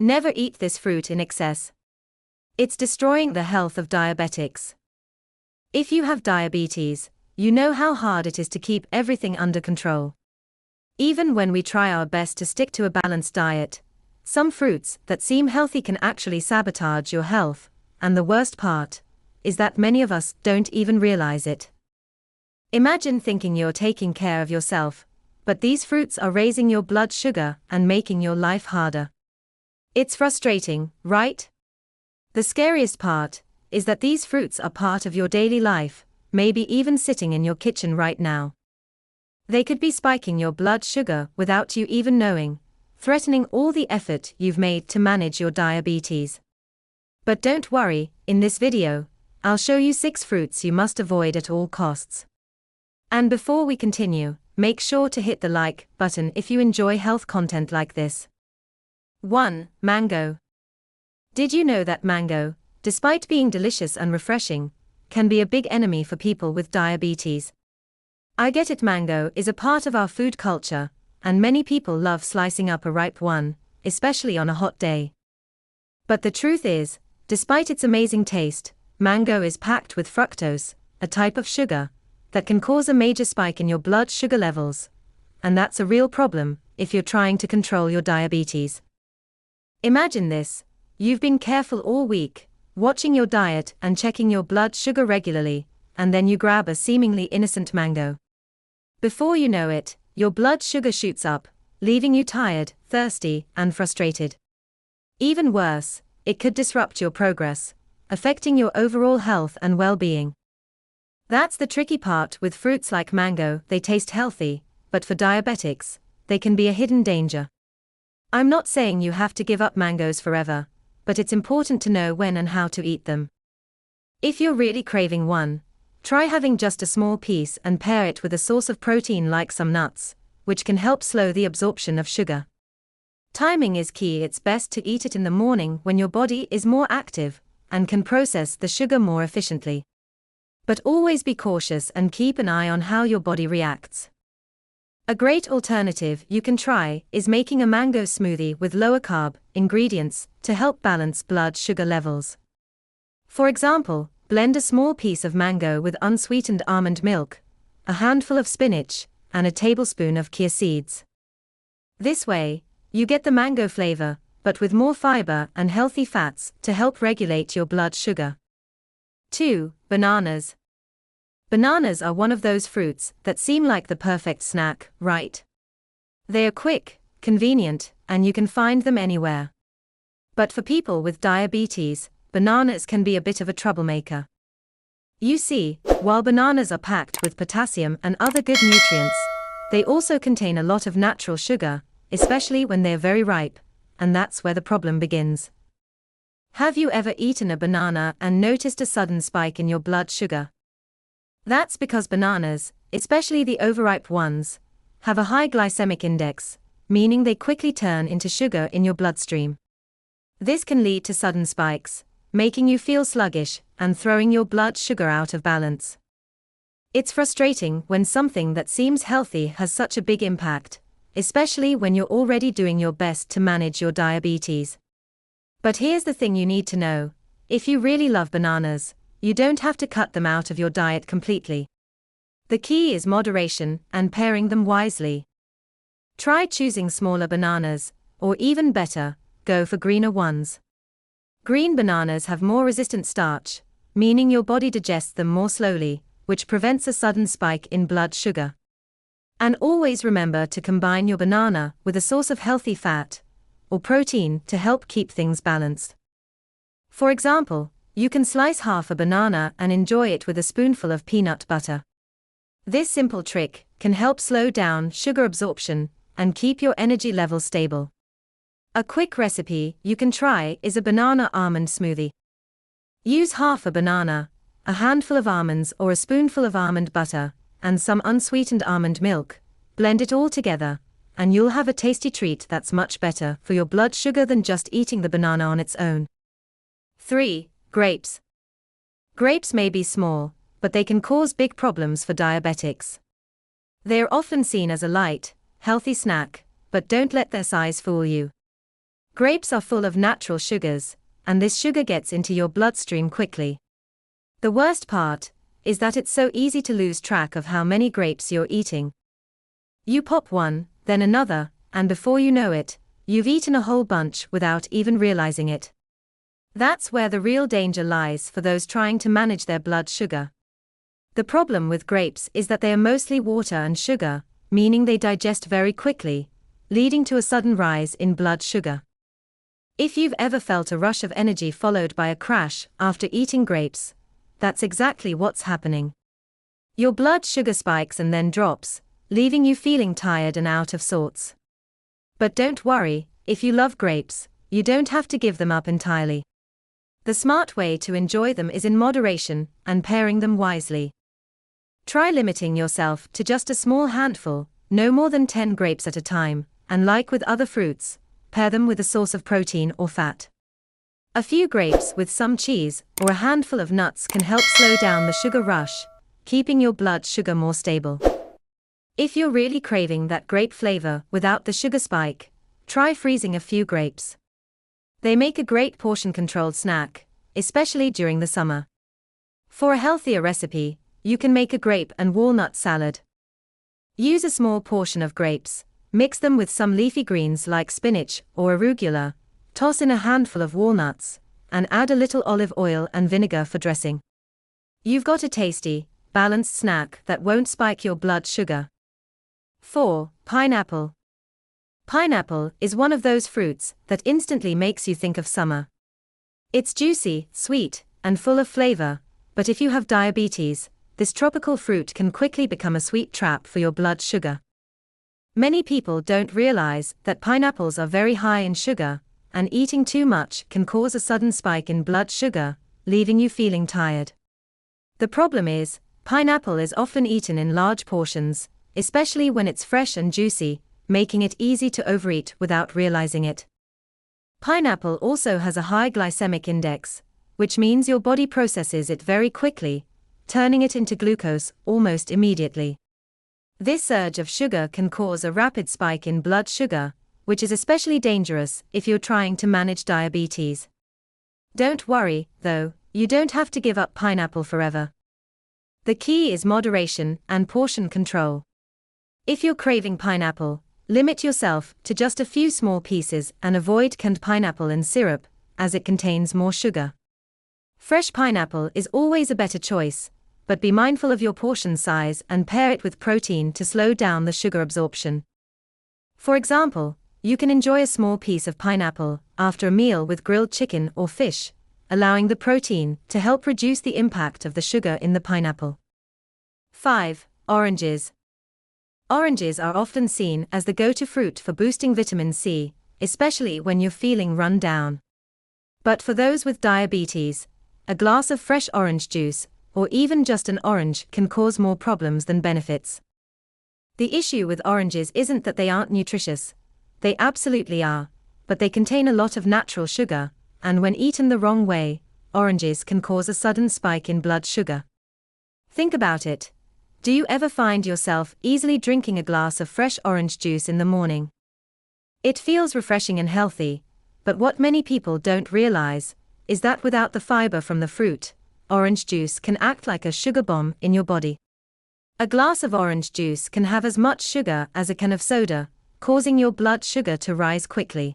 Never eat this fruit in excess. It's destroying the health of diabetics. If you have diabetes, you know how hard it is to keep everything under control. Even when we try our best to stick to a balanced diet, some fruits that seem healthy can actually sabotage your health, and the worst part is that many of us don't even realize it. Imagine thinking you're taking care of yourself, but these fruits are raising your blood sugar and making your life harder. It's frustrating, right? The scariest part is that these fruits are part of your daily life, maybe even sitting in your kitchen right now. They could be spiking your blood sugar without you even knowing, threatening all the effort you've made to manage your diabetes. But don't worry, in this video, I'll show you 6 fruits you must avoid at all costs. And before we continue, make sure to hit the like button if you enjoy health content like this. 1. Mango. Did you know that mango, despite being delicious and refreshing, can be a big enemy for people with diabetes? I get it, mango is a part of our food culture, and many people love slicing up a ripe one, especially on a hot day. But the truth is, despite its amazing taste, mango is packed with fructose, a type of sugar that can cause a major spike in your blood sugar levels. And that's a real problem if you're trying to control your diabetes. Imagine this: you've been careful all week, watching your diet and checking your blood sugar regularly, and then you grab a seemingly innocent mango. Before you know it, your blood sugar shoots up, leaving you tired, thirsty, and frustrated. Even worse, it could disrupt your progress, affecting your overall health and well-being. That's the tricky part with fruits like mango. They taste healthy, but for diabetics, they can be a hidden danger. I'm not saying you have to give up mangoes forever, but it's important to know when and how to eat them. If you're really craving one, try having just a small piece and pair it with a source of protein like some nuts, which can help slow the absorption of sugar. Timing is key. It's best to eat it in the morning when your body is more active and can process the sugar more efficiently. But always be cautious and keep an eye on how your body reacts. A great alternative you can try is making a mango smoothie with lower carb ingredients to help balance blood sugar levels. For example, blend a small piece of mango with unsweetened almond milk, a handful of spinach, and a tablespoon of chia seeds. This way, you get the mango flavor, but with more fiber and healthy fats to help regulate your blood sugar. 2. Bananas. Bananas are one of those fruits that seem like the perfect snack, right? They are quick, convenient, and you can find them anywhere. But for people with diabetes, bananas can be a bit of a troublemaker. You see, while bananas are packed with potassium and other good nutrients, they also contain a lot of natural sugar, especially when they're very ripe, and that's where the problem begins. Have you ever eaten a banana and noticed a sudden spike in your blood sugar? That's because bananas, especially the overripe ones, have a high glycemic index, meaning they quickly turn into sugar in your bloodstream. This can lead to sudden spikes, making you feel sluggish and throwing your blood sugar out of balance. It's frustrating when something that seems healthy has such a big impact, especially when you're already doing your best to manage your diabetes. But here's the thing you need to know: if you really love bananas, you don't have to cut them out of your diet completely. The key is moderation and pairing them wisely. Try choosing smaller bananas, or even better, go for greener ones. Green bananas have more resistant starch, meaning your body digests them more slowly, which prevents a sudden spike in blood sugar. And always remember to combine your banana with a source of healthy fat or protein to help keep things balanced. For example, you can slice half a banana and enjoy it with a spoonful of peanut butter. This simple trick can help slow down sugar absorption and keep your energy levels stable. A quick recipe you can try is a banana almond smoothie. Use half a banana, a handful of almonds or a spoonful of almond butter, and some unsweetened almond milk. Blend it all together, and you'll have a tasty treat that's much better for your blood sugar than just eating the banana on its own. 3. Grapes. Grapes may be small, but they can cause big problems for diabetics. They are often seen as a light, healthy snack, but don't let their size fool you. Grapes are full of natural sugars, and this sugar gets into your bloodstream quickly. The worst part is that it's so easy to lose track of how many grapes you're eating. You pop one, then another, and before you know it, you've eaten a whole bunch without even realizing it. That's where the real danger lies for those trying to manage their blood sugar. The problem with grapes is that they are mostly water and sugar, meaning they digest very quickly, leading to a sudden rise in blood sugar. If you've ever felt a rush of energy followed by a crash after eating grapes, that's exactly what's happening. Your blood sugar spikes and then drops, leaving you feeling tired and out of sorts. But don't worry, if you love grapes, you don't have to give them up entirely. The smart way to enjoy them is in moderation and pairing them wisely. Try limiting yourself to just a small handful, no more than 10 grapes at a time, and like with other fruits, pair them with a source of protein or fat. A few grapes with some cheese or a handful of nuts can help slow down the sugar rush, keeping your blood sugar more stable. If you're really craving that grape flavor without the sugar spike, try freezing a few grapes. They make a great portion-controlled snack, especially during the summer. For a healthier recipe, you can make a grape and walnut salad. Use a small portion of grapes, mix them with some leafy greens like spinach or arugula, toss in a handful of walnuts, and add a little olive oil and vinegar for dressing. You've got a tasty, balanced snack that won't spike your blood sugar. 4. Pineapple. Pineapple is one of those fruits that instantly makes you think of summer. It's juicy, sweet, and full of flavor, but if you have diabetes, this tropical fruit can quickly become a sweet trap for your blood sugar. Many people don't realize that pineapples are very high in sugar, and eating too much can cause a sudden spike in blood sugar, leaving you feeling tired. The problem is, pineapple is often eaten in large portions, especially when it's fresh and juicy, making it easy to overeat without realizing it. Pineapple also has a high glycemic index, which means your body processes it very quickly, turning it into glucose almost immediately. This surge of sugar can cause a rapid spike in blood sugar, which is especially dangerous if you're trying to manage diabetes. Don't worry, though, you don't have to give up pineapple forever. The key is moderation and portion control. If you're craving pineapple, limit yourself to just a few small pieces and avoid canned pineapple in syrup, as it contains more sugar. Fresh pineapple is always a better choice, but be mindful of your portion size and pair it with protein to slow down the sugar absorption. For example, you can enjoy a small piece of pineapple after a meal with grilled chicken or fish, allowing the protein to help reduce the impact of the sugar in the pineapple. 5. Oranges. Oranges are often seen as the go-to fruit for boosting vitamin C, especially when you're feeling run down. But for those with diabetes, a glass of fresh orange juice, or even just an orange, can cause more problems than benefits. The issue with oranges isn't that they aren't nutritious. They absolutely are, but they contain a lot of natural sugar, and when eaten the wrong way, oranges can cause a sudden spike in blood sugar. Think about it. Do you ever find yourself easily drinking a glass of fresh orange juice in the morning? It feels refreshing and healthy, but what many people don't realize is that without the fiber from the fruit, orange juice can act like a sugar bomb in your body. A glass of orange juice can have as much sugar as a can of soda, causing your blood sugar to rise quickly.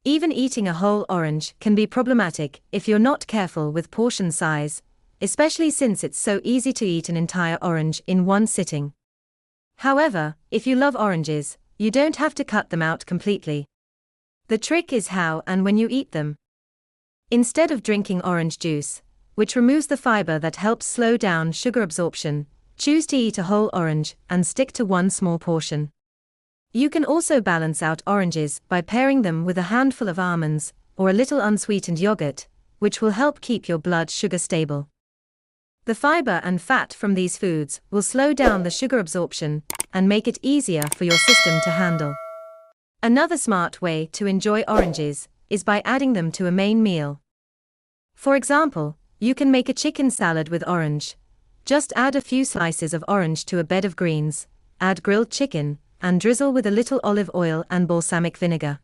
Even eating a whole orange can be problematic if you're not careful with portion size, especially since it's so easy to eat an entire orange in one sitting. However, if you love oranges, you don't have to cut them out completely. The trick is how and when you eat them. Instead of drinking orange juice, which removes the fiber that helps slow down sugar absorption, choose to eat a whole orange and stick to one small portion. You can also balance out oranges by pairing them with a handful of almonds or a little unsweetened yogurt, which will help keep your blood sugar stable. The fiber and fat from these foods will slow down the sugar absorption and make it easier for your system to handle. Another smart way to enjoy oranges is by adding them to a main meal. For example, you can make a chicken salad with orange. Just add a few slices of orange to a bed of greens, add grilled chicken, and drizzle with a little olive oil and balsamic vinegar.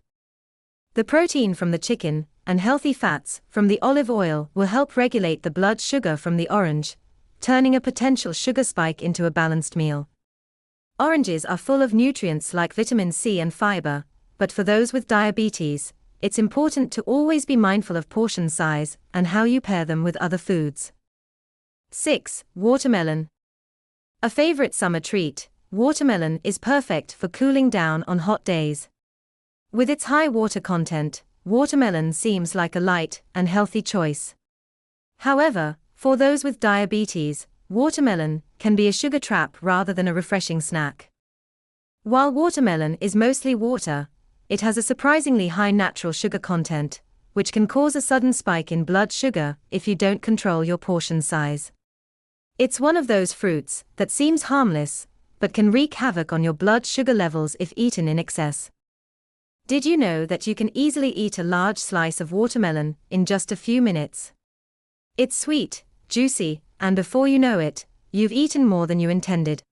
The protein from the chicken and healthy fats from the olive oil will help regulate the blood sugar from the orange, turning a potential sugar spike into a balanced meal. Oranges are full of nutrients like vitamin C and fiber, but for those with diabetes, it's important to always be mindful of portion size and how you pair them with other foods. 6. Watermelon. A favorite summer treat, watermelon is perfect for cooling down on hot days. With its high water content, watermelon seems like a light and healthy choice. However, for those with diabetes, watermelon can be a sugar trap rather than a refreshing snack. While watermelon is mostly water, it has a surprisingly high natural sugar content, which can cause a sudden spike in blood sugar if you don't control your portion size. It's one of those fruits that seems harmless, but can wreak havoc on your blood sugar levels if eaten in excess. Did you know that you can easily eat a large slice of watermelon in just a few minutes? It's sweet, juicy, and before you know it, you've eaten more than you intended.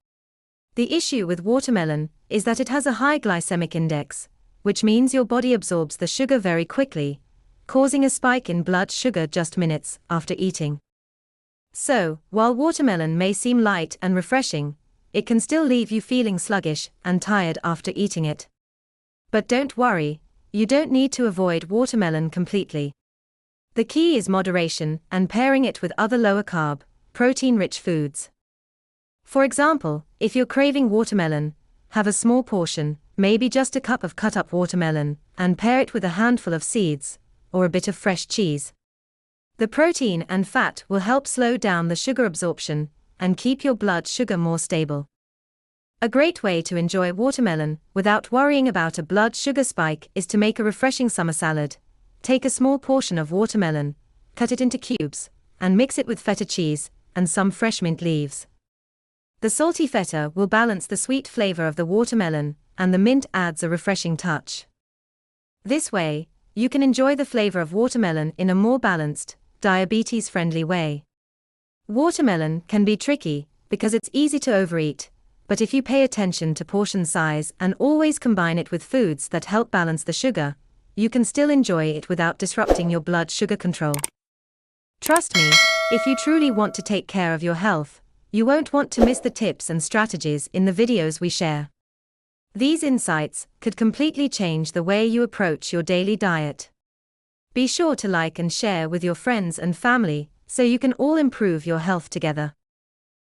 The issue with watermelon is that it has a high glycemic index, which means your body absorbs the sugar very quickly, causing a spike in blood sugar just minutes after eating. So, while watermelon may seem light and refreshing, it can still leave you feeling sluggish and tired after eating it. But don't worry, you don't need to avoid watermelon completely. The key is moderation and pairing it with other lower-carb, protein-rich foods. For example, if you're craving watermelon, have a small portion, maybe just a cup of cut-up watermelon, and pair it with a handful of seeds, or a bit of fresh cheese. The protein and fat will help slow down the sugar absorption and keep your blood sugar more stable. A great way to enjoy watermelon without worrying about a blood sugar spike is to make a refreshing summer salad. Take a small portion of watermelon, cut it into cubes, and mix it with feta cheese and some fresh mint leaves. The salty feta will balance the sweet flavor of the watermelon, and the mint adds a refreshing touch. This way, you can enjoy the flavor of watermelon in a more balanced, diabetes-friendly way. Watermelon can be tricky because it's easy to overeat, but if you pay attention to portion size and always combine it with foods that help balance the sugar, you can still enjoy it without disrupting your blood sugar control. Trust me, if you truly want to take care of your health, you won't want to miss the tips and strategies in the videos we share. These insights could completely change the way you approach your daily diet. Be sure to like and share with your friends and family so you can all improve your health together.